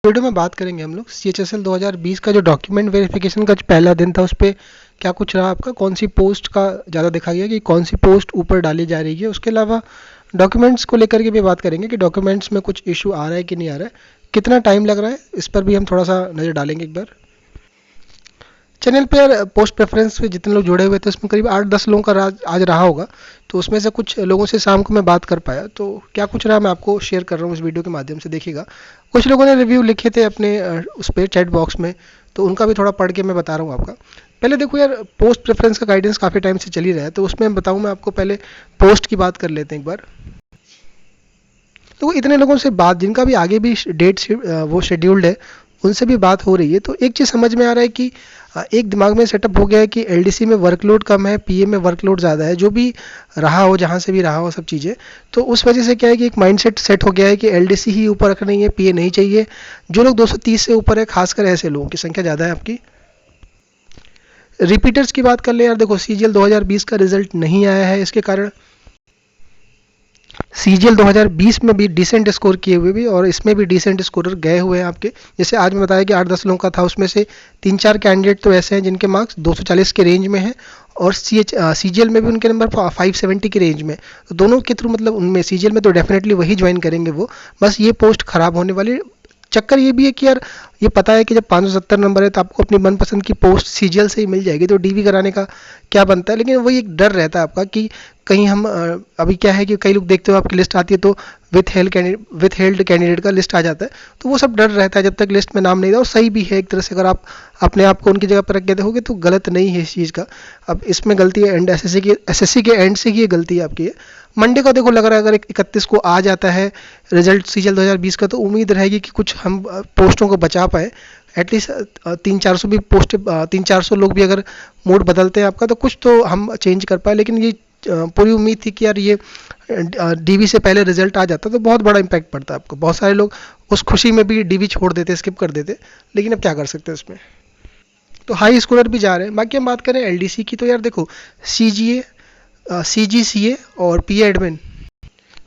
Video में बात करेंगे हम लोग CHSL 2020 का जो डॉक्यूमेंट वेरिफिकेशन का जो पहला दिन था उस पर क्या कुछ रहा आपका, कौन सी पोस्ट का ज़्यादा देखा गया कि कौन सी पोस्ट ऊपर डाली जा रही है। उसके अलावा डॉक्यूमेंट्स को लेकर के भी बात करेंगे कि डॉक्यूमेंट्स में कुछ इशू आ रहा है कि नहीं आ रहा है, कितना टाइम लग रहा है, इस पर भी हम थोड़ा सा नज़र डालेंगे एक बार। चैनल पे यार पोस्ट प्रेफरेंस पे जितने लोग जुड़े हुए थे उसमें करीब 8-10 लोगों का आज रहा होगा, तो उसमें से कुछ लोगों से शाम को मैं बात कर पाया। तो क्या कुछ रहा मैं आपको शेयर कर रहा हूँ इस वीडियो के माध्यम से, देखिएगा। कुछ लोगों ने रिव्यू लिखे थे अपने उस पर चैट बॉक्स में, तो उनका भी थोड़ा पढ़ के मैं बता रहा हूँ आपका। पहले देखो यार, पोस्ट प्रेफरेंस का गाइडेंस काफ़ी टाइम से चल ही रहा है, तो उसमें बताऊँ मैं आपको, पहले पोस्ट की बात कर लेते हैं एक बार। तो इतने लोगों से बात, जिनका भी आगे भी डेट वो शेड्यूल्ड है, उनसे भी बात हो रही है। तो एक चीज़ समझ में आ रहा है कि एक दिमाग में सेटअप हो गया है कि LDC में वर्कलोड कम है, PA में वर्कलोड ज़्यादा है। जो भी रहा हो, जहाँ से भी रहा हो सब चीज़ें, तो उस वजह से क्या है कि एक माइंडसेट सेट हो गया है कि LDC ही ऊपर रखनी है, PA नहीं चाहिए। जो लोग 230 से ऊपर है, खासकर ऐसे लोगों की संख्या ज़्यादा है आपकी। रिपीटर्स की बात कर ले यार, देखो CGL 2020 का रिजल्ट नहीं आया है, इसके कारण CGL 2020 में भी डिसेंट स्कोर किए हुए भी, और इसमें भी डिसेंट स्कोरर गए हुए हैं आपके। जैसे आज मैं बताया कि 8-10 लोगों का था, उसमें से 3-4 कैंडिडेट तो ऐसे हैं जिनके मार्क्स 240 के रेंज में हैं, और CGL में भी उनके नंबर 570 के रेंज में। तो दोनों के थ्रू मतलब उनमें CGL में तो डेफिनेटली वही ज्वाइन करेंगे वो, बस ये पोस्ट खराब होने वाली। चक्कर ये भी है कि यार ये पता है कि जब 570 नंबर है तो आपको अपनी मनपसंद की पोस्ट CGL से ही मिल जाएगी, तो DV कराने का क्या बनता है। लेकिन वही एक डर रहता है आपका कि कहीं हम अभी क्या है कि कई लोग देखते हो आपकी लिस्ट आती है तो विथ हेल्ड कैंडिडेट का लिस्ट आ जाता है, तो वो सब डर रहता है जब तक लिस्ट में नाम नहीं था। और सही भी है एक तरह से, अगर आप अपने आप को उनकी जगह पर रख के देखोगे तो गलत नहीं है इस चीज़ का। अब इसमें गलती है एंड SSC के एंड से ही ये गलती है आपकी है। मंडे का देखो लग रहा है अगर 31 को आ जाता है रिजल्ट CGL 2020 का, तो उम्मीद रहेगी कि कुछ हम पोस्टों को बचा पाए। एटलीस्ट 300-400 भी पोस्ट, 300-400 लोग भी अगर मूड बदलते हैं आपका तो कुछ तो हम चेंज कर पाए। लेकिन ये पूरी उम्मीद थी कि यार ये DV से पहले रिजल्ट आ जाता तो बहुत बड़ा इम्पैक्ट पड़ता आपको। बहुत सारे लोग उस खुशी में भी DV छोड़ देते, स्किप कर देते, लेकिन अब क्या कर सकते हैं उसमें। तो हाई स्कोरर भी जा रहे हैं। बाकी हम बात करें LDC की, तो यार देखो CGA, CGCA और PA एडमिन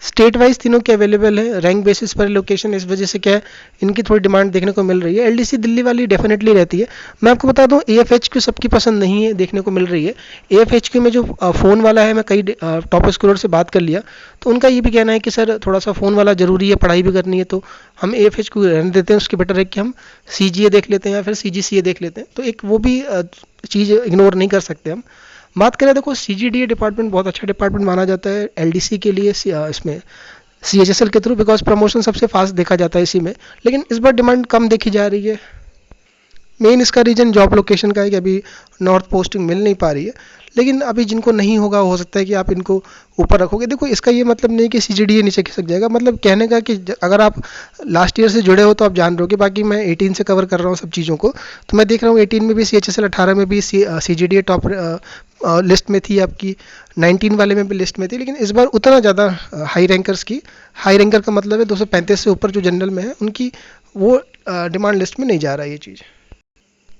स्टेट वाइज तीनों के अवेलेबल है, रैंक बेसिस पर लोकेशन। इस वजह से क्या है, इनकी थोड़ी डिमांड देखने को मिल रही है। LDC दिल्ली वाली डेफिनेटली रहती है। मैं आपको बता दूं AFHQ सबकी पसंद नहीं है, देखने को मिल रही है। AFHQ में जो फ़ोन वाला है, मैं कई टॉप स्कोरर से बात कर लिया, तो उनका ये भी कहना है कि सर थोड़ा सा फ़ोन वाला ज़रूरी है, पढ़ाई भी करनी है, तो हम AFHQ रहने देते हैं। उसके बेटर है कि हम CGA देख लेते हैं या फिर CGCA देख लेते हैं। तो एक वो भी चीज़ इग्नोर नहीं कर सकते हम। बात करें देखो CGDA डिपार्टमेंट बहुत अच्छा डिपार्टमेंट माना जाता है LDC के लिए, इसमें CHSL के थ्रू, बिकॉज प्रमोशन सबसे फास्ट देखा जाता है इसी में। लेकिन इस बार डिमांड कम देखी जा रही है। मेन इसका रीजन जॉब लोकेशन का है कि अभी नॉर्थ पोस्टिंग मिल नहीं पा रही है। लेकिन अभी जिनको नहीं होगा हो सकता है कि आप इनको ऊपर रखोगे। देखो इसका ये मतलब नहीं कि CGDA नीचे खिसक जाएगा, मतलब कहने का कि अगर आप लास्ट ईयर से जुड़े हो तो आप जान रहे हो कि बाकी मैं 18 से कवर कर रहा हूँ सब चीज़ों को। तो मैं देख रहा हूँ 18 में भी CHSL, 18 में भी CGDA टॉप लिस्ट में थी आपकी, 19 वाले में भी लिस्ट में थी। लेकिन इस बार उतना ज़्यादा हाई रैंकर का मतलब है 235 से ऊपर जो जनरल में है उनकी वो डिमांड लिस्ट में नहीं जा रहा है ये चीज़।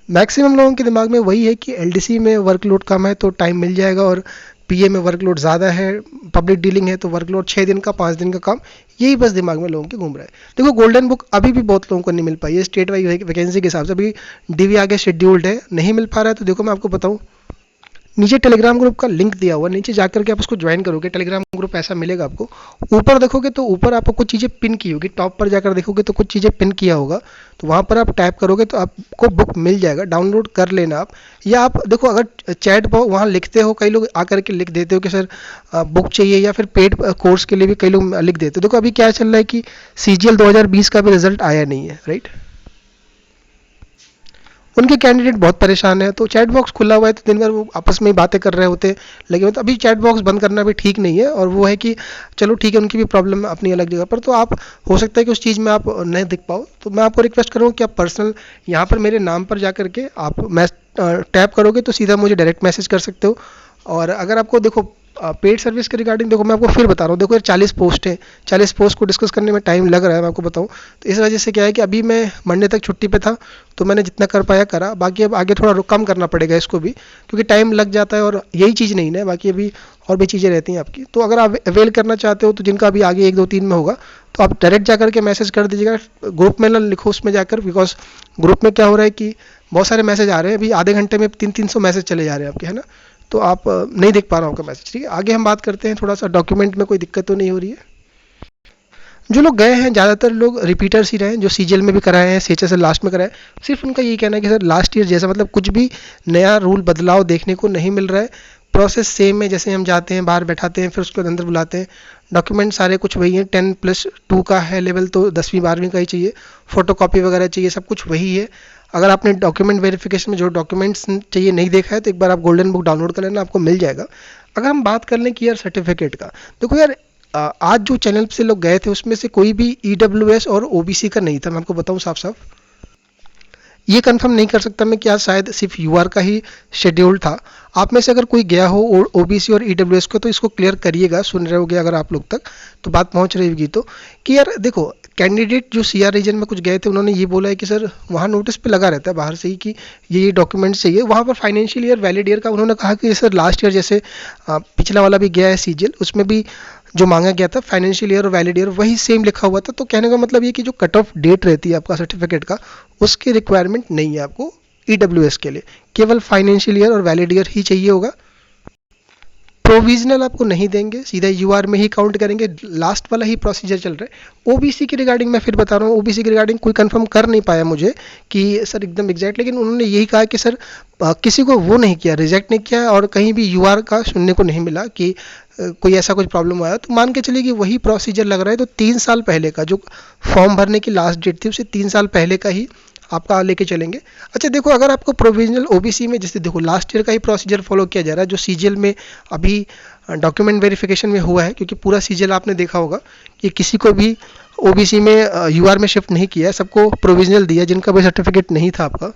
मैक्सिमम लोगों के दिमाग में वही है कि LDC में वर्कलोड कम है तो टाइम मिल जाएगा, और PA में वर्कलोड ज़्यादा है, पब्लिक डीलिंग है तो वर्कलोड 6 दिन का 5 दिन का काम, यही बस दिमाग में लोगों के घूम रहा है। देखो गोल्डन बुक अभी भी बहुत लोगों को नहीं मिल पाई है, स्टेट वाइज वैकेंसी के हिसाब से अभी DV आगे शेड्यूल्ड है, नहीं मिल पा रहा है। तो देखो मैं आपको बताऊँ, नीचे टेलीग्राम ग्रुप का लिंक दिया हुआ है, नीचे जाकर के आप उसको ज्वाइन करोगे, टेलीग्राम ग्रुप ऐसा मिलेगा आपको। ऊपर देखोगे तो ऊपर आपको कुछ चीज़ें पिन की होगी, टॉप पर जाकर देखोगे तो कुछ चीज़ें पिन किया होगा, तो वहाँ पर आप टैप करोगे तो आपको बुक मिल जाएगा, डाउनलोड कर लेना आप। या आप देखो अगर चैट पर वहाँ लिखते हो, कई लोग आकर के लिख देते हो कि सर बुक चाहिए, या फिर पेड कोर्स के लिए भी कई लोग लिख देते हो। देखो अभी क्या चल रहा है कि CGL 2020 का भी रिजल्ट आया नहीं है, राइट। उनके कैंडिडेट बहुत परेशान है, तो चैट बॉक्स खुला हुआ है तो दिन भर वो आपस में ही बातें कर रहे होते हैं। लेकिन तो अभी चैट बॉक्स बंद करना भी ठीक नहीं है, और वो है कि चलो ठीक है, उनकी भी प्रॉब्लम है अपनी अलग जगह पर, तो आप हो सकता है कि उस चीज़ में आप नहीं दिख पाओ। तो मैं आपको रिक्वेस्ट करूँगा कि आप पर्सनल यहाँ पर मेरे नाम पर जा करके आप टैप करोगे तो सीधा मुझे डायरेक्ट मैसेज कर सकते हो। और अगर आपको देखो पेड सर्विस के रिगार्डिंग, देखो मैं आपको फिर बता रहा हूँ, देखो यार 40 पोस्ट है, 40 पोस्ट को डिस्कस करने में टाइम लग रहा है, मैं आपको बताऊँ। तो इस वजह से क्या है कि अभी मैं मंडे तक छुट्टी पे था, तो मैंने जितना कर पाया करा, बाकी अब आगे थोड़ा कम करना पड़ेगा इसको भी, क्योंकि टाइम लग जाता है। और यही चीज़ नहीं है, बाकी अभी और भी चीज़ें रहती हैं आपकी। तो अगर आप अवेल करना चाहते हो तो जिनका अभी आगे 1, 2, 3 में होगा तो आप डायरेक्ट जाकर के मैसेज कर दीजिएगा, ग्रुप में ना लिखो उसमें जाकर, बिकॉज ग्रुप में क्या हो रहा है कि बहुत सारे मैसेज आ रहे हैं, अभी आधे घंटे में 300 मैसेज चले जा रहे हैं आपके, है ना, तो आप नहीं देख पा रहा हूँ आपका मैसेज। ठीक है, आगे हम बात करते हैं, थोड़ा सा डॉक्यूमेंट में कोई दिक्कत तो नहीं हो रही है। जो लोग गए हैं ज़्यादातर लोग रिपीटर्स ही रहे हैं, जो सीजीएल में भी कराए हैं, सीएचएसएल लास्ट में कराए, सिर्फ उनका यही कहना है कि सर लास्ट ईयर जैसा, मतलब कुछ भी नया रूल बदलाव देखने को नहीं मिल रहा है, प्रोसेस सेम है, जैसे हम जाते हैं बाहर बैठाते हैं फिर उसके बाद अंदर बुलाते हैं, डॉक्यूमेंट सारे कुछ वही है, 10+2 का है लेवल, तो 10वीं 12वीं का ही चाहिए, फोटो कॉपी वगैरह चाहिए, सब कुछ वही है। अगर आपने डॉक्यूमेंट वेरिफिकेशन में जो डॉक्यूमेंट्स चाहिए नहीं देखा है तो एक बार आप गोल्डन बुक डाउनलोड कर लेना, आपको मिल जाएगा। अगर हम बात कर लें कि यार सर्टिफिकेट का, देखो यार आज जो चैनल से लोग गए थे उसमें से कोई भी ईडब्ल्यूएस और ओबीसी का नहीं था, मैं आपको बताऊं साफ साफ, ये कंफर्म नहीं कर सकता मैं कि आज शायद सिर्फ यूआर का ही शेड्यूल था। आप में से अगर कोई गया हो ओबीसी और ईडब्ल्यूएस को तो इसको क्लियर करिएगा, सुन रहे होगे अगर आप लोग तक तो बात पहुंच रही होगी, तो कि यार देखो कैंडिडेट जो सीआर रीजन में कुछ गए थे उन्होंने ये बोला है कि सर वहाँ नोटिस पे लगा रहता है बाहर से ही कि ये डॉक्यूमेंट्स चाहिए, वहाँ पर फाइनेंशियल ईयर वैलिड ईयर का उन्होंने कहा कि सर लास्ट ईयर जैसे पिछला वाला भी गया है सीजीएल, उसमें भी जो मांगा गया था फाइनेंशियल ईयर और वैलिड ईयर वही सेम लिखा हुआ था, तो कहने का मतलब ये कि जो कट ऑफ डेट रहती है आपका सर्टिफिकेट का उसकी रिक्वायरमेंट नहीं है आपको ईडब्ल्यूएस के लिए, केवल फाइनेंशियल ईयर और वैलिड ईयर ही चाहिए होगा। प्रोविजनल आपको नहीं देंगे, सीधा यूआर में ही काउंट करेंगे, लास्ट वाला ही प्रोसीजर चल रहा है। ओबीसी की रिगार्डिंग मैं फिर बता रहा हूँ, ओबीसी की रिगार्डिंग कोई कंफर्म कर नहीं पाया मुझे कि सर एकदम एग्जैक्ट, लेकिन उन्होंने यही कहा कि सर किसी को वो नहीं किया, रिजेक्ट नहीं किया और कहीं भी यूआर का सुनने को नहीं मिला कि कोई ऐसा कुछ प्रॉब्लम आया, तो मान के चलिए कि वही प्रोसीजर लग रहा है, तो 3 साल पहले का जो फॉर्म भरने की लास्ट डेट थी उसे 3 साल पहले का ही आपका लेके चलेंगे। अच्छा देखो, अगर आपको प्रोविजनल ओबीसी में जैसे देखो लास्ट ईयर का ही प्रोसीजर फॉलो किया जा रहा है जो सीजीएल में अभी डॉक्यूमेंट वेरिफिकेशन में हुआ है, क्योंकि पूरा सीजीएल आपने देखा होगा कि किसी को भी ओबीसी में यूआर में शिफ्ट नहीं किया है, सबको प्रोविजनल दिया जिनका भी सर्टिफिकेट नहीं था आपका।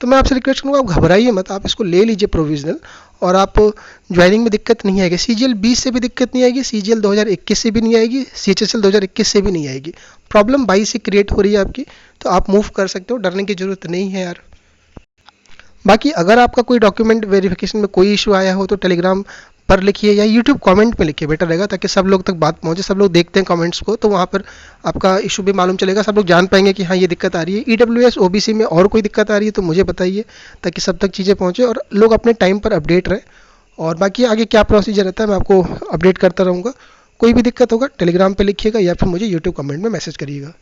तो मैं आपसे रिक्वेस्ट करूँगा, आप घबराइए मत, आप इसको ले लीजिए प्रोविजनल, और आप ज्वाइनिंग में दिक्कत नहीं आएगी, सीजीएल 20 से भी दिक्कत नहीं आएगी, सीजीएल 2021 से भी नहीं आएगी, सीएचएसएल 2021 से भी नहीं आएगी, प्रॉब्लम 22 से क्रिएट हो रही है आपकी, तो आप मूव कर सकते हो, डरने की जरूरत नहीं है यार। बाकी अगर आपका कोई डॉक्यूमेंट वेरिफिकेशन में कोई इशू आया हो तो टेलीग्राम पर लिखिए या यूट्यूब कमेंट में लिखिए, बेटर रहेगा, ताकि सब लोग तक बात पहुंचे, सब लोग देखते हैं कमेंट्स को तो वहाँ पर आपका इशू भी मालूम चलेगा, सब लोग जान पाएंगे कि हाँ ये दिक्कत आ रही है। ईडब्ल्यूएस ओबीसी में और कोई दिक्कत आ रही है तो मुझे बताइए, ताकि सब तक चीज़ें पहुँचे और लोग अपने टाइम पर अपडेट रहें। और बाकी आगे क्या प्रोसीजर रहता है मैं आपको अपडेट करता रहूँगा। कोई भी दिक्कत होगा टेलीग्राम पे लिखिएगा या फिर मुझे यूट्यूब कमेंट में मैसेज करिएगा।